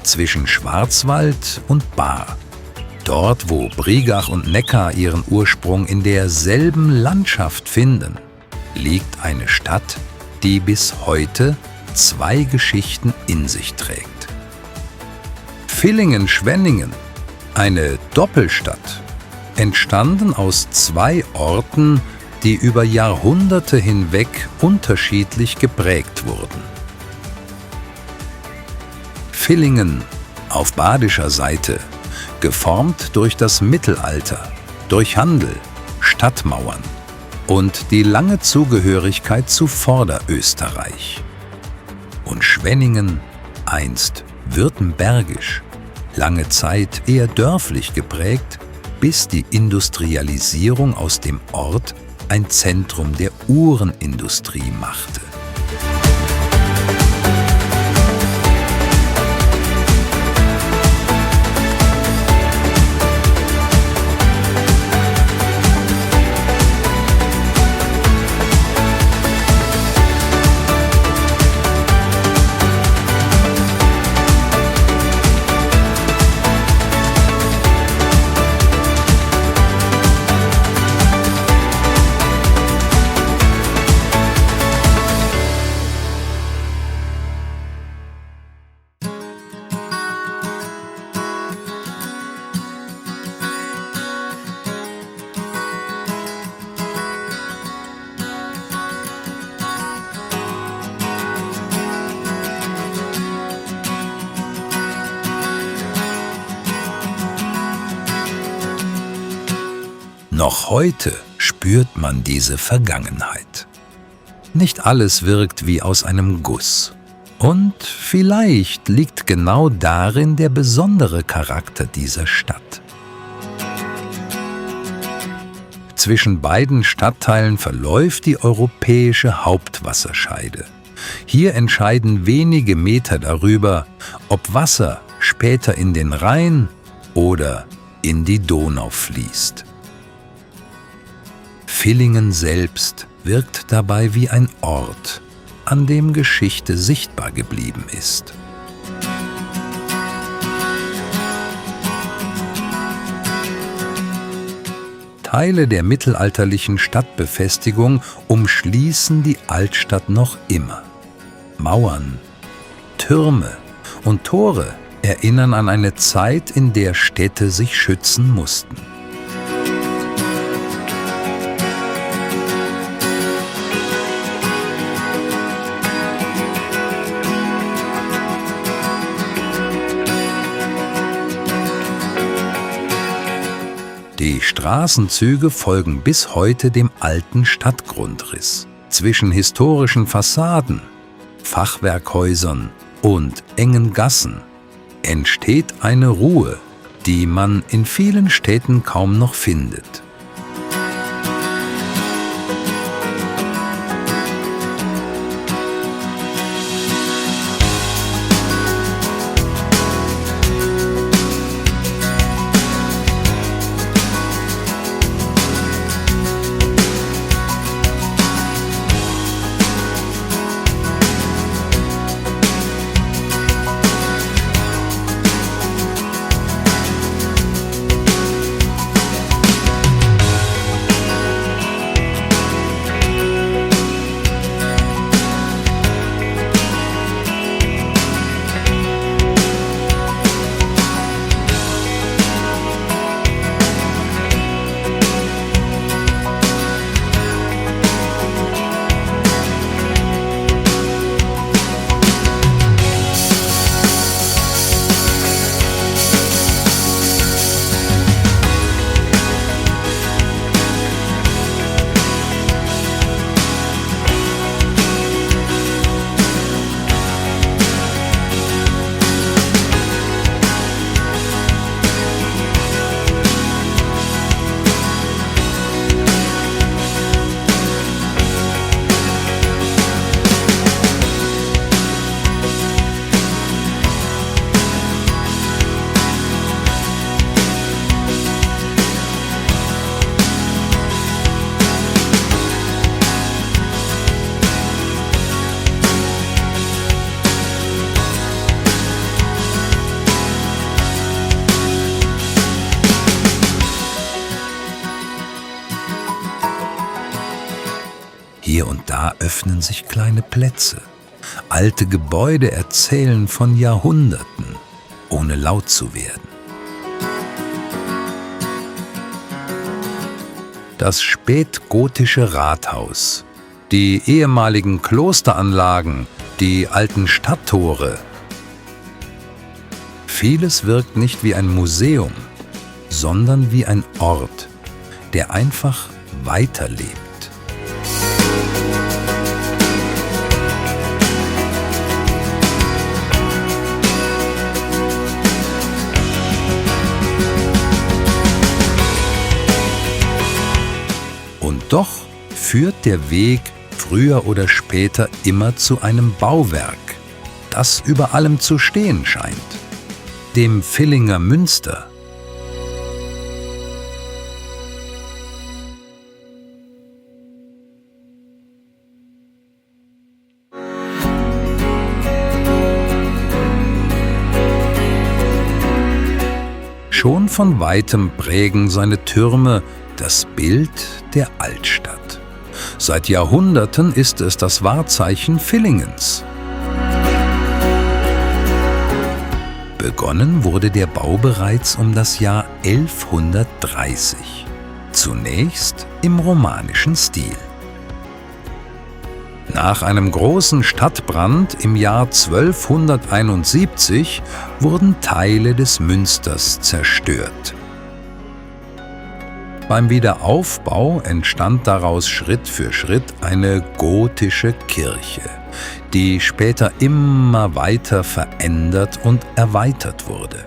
zwischen Schwarzwald und Baar. Dort, wo Brigach und Neckar ihren Ursprung in derselben Landschaft finden, liegt eine Stadt, die bis heute 2 Geschichten in sich trägt. Villingen-Schwenningen, eine Doppelstadt, entstanden aus 2 Orten, die über Jahrhunderte hinweg unterschiedlich geprägt wurden. Villingen auf badischer Seite, geformt durch das Mittelalter, durch Handel, Stadtmauern und die lange Zugehörigkeit zu Vorderösterreich. Und Schwenningen, einst württembergisch, lange Zeit eher dörflich geprägt, bis die Industrialisierung aus dem Ort ein Zentrum der Uhrenindustrie machte. Noch heute spürt man diese Vergangenheit. Nicht alles wirkt wie aus einem Guss. Und vielleicht liegt genau darin der besondere Charakter dieser Stadt. Zwischen beiden Stadtteilen verläuft die europäische Hauptwasserscheide. Hier entscheiden wenige Meter darüber, ob Wasser später in den Rhein oder in die Donau fließt. Villingen selbst wirkt dabei wie ein Ort, an dem Geschichte sichtbar geblieben ist. Teile der mittelalterlichen Stadtbefestigung umschließen die Altstadt noch immer. Mauern, Türme und Tore erinnern an eine Zeit, in der Städte sich schützen mussten. Die Straßenzüge folgen bis heute dem alten Stadtgrundriss. Zwischen historischen Fassaden, Fachwerkhäusern und engen Gassen entsteht eine Ruhe, die man in vielen Städten kaum noch findet. Hier und da öffnen sich kleine Plätze. Alte Gebäude erzählen von Jahrhunderten, ohne laut zu werden. Das spätgotische Rathaus, die ehemaligen Klosteranlagen, die alten Stadttore. Vieles wirkt nicht wie ein Museum, sondern wie ein Ort, der einfach weiterlebt. Und doch führt der Weg früher oder später immer zu einem Bauwerk, das über allem zu stehen scheint, dem Villinger Münster. Schon von weitem prägen seine Türme das Bild der Altstadt. Seit Jahrhunderten ist es das Wahrzeichen Villingens. Begonnen wurde der Bau bereits um das Jahr 1130. Zunächst im romanischen Stil. Nach einem großen Stadtbrand im Jahr 1271 wurden Teile des Münsters zerstört. Beim Wiederaufbau entstand daraus Schritt für Schritt eine gotische Kirche, die später immer weiter verändert und erweitert wurde.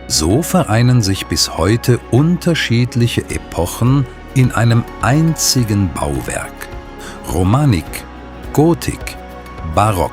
So vereinen sich bis heute unterschiedliche Epochen in einem einzigen Bauwerk: Romanik, Gotik, Barock.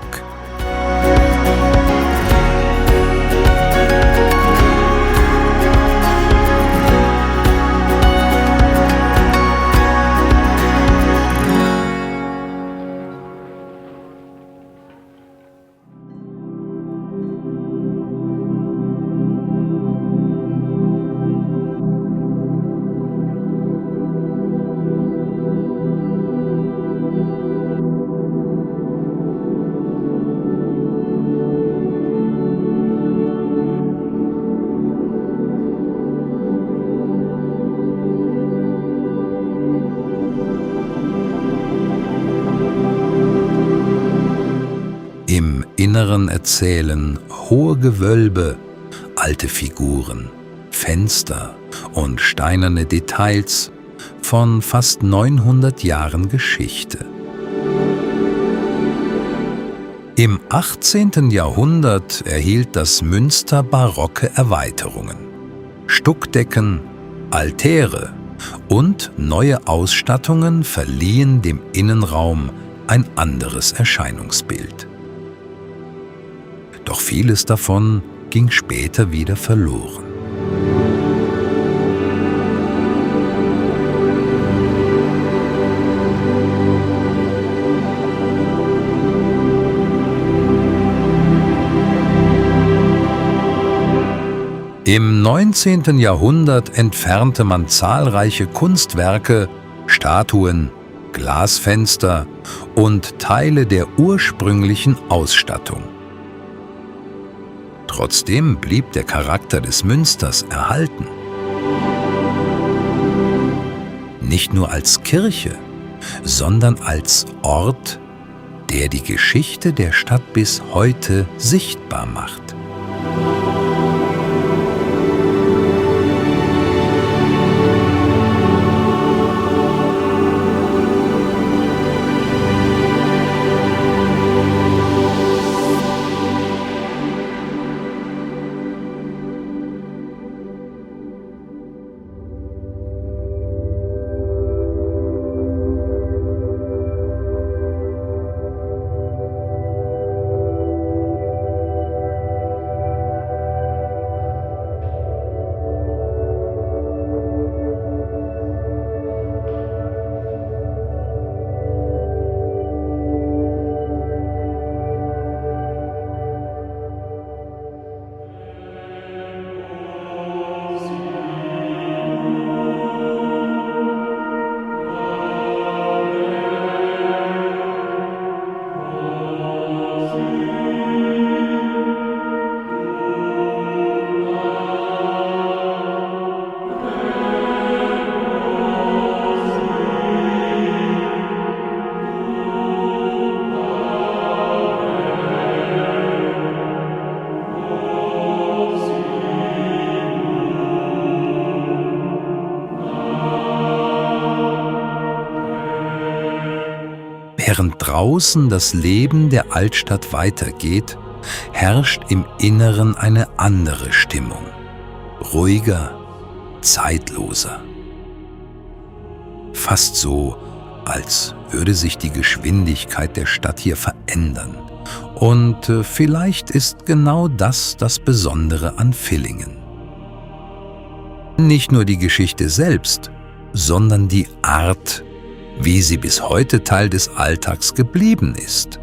Im Inneren erzählen hohe Gewölbe, alte Figuren, Fenster und steinerne Details von fast 900 Jahren Geschichte. Im 18. Jahrhundert erhielt das Münster barocke Erweiterungen: Stuckdecken, Altäre und neue Ausstattungen verliehen dem Innenraum ein anderes Erscheinungsbild. Doch vieles davon ging später wieder verloren. Im 19. Jahrhundert entfernte man zahlreiche Kunstwerke, Statuen, Glasfenster und Teile der ursprünglichen Ausstattung. Trotzdem blieb der Charakter des Münsters erhalten. Nicht nur als Kirche, sondern als Ort, der die Geschichte der Stadt bis heute sichtbar macht. Während draußen das Leben der Altstadt weitergeht, herrscht im Inneren eine andere Stimmung. Ruhiger, zeitloser. Fast so, als würde sich die Geschwindigkeit der Stadt hier verändern. Und vielleicht ist genau das das Besondere an Villingen. Nicht nur die Geschichte selbst, sondern die Art, wie sie bis heute Teil des Alltags geblieben ist.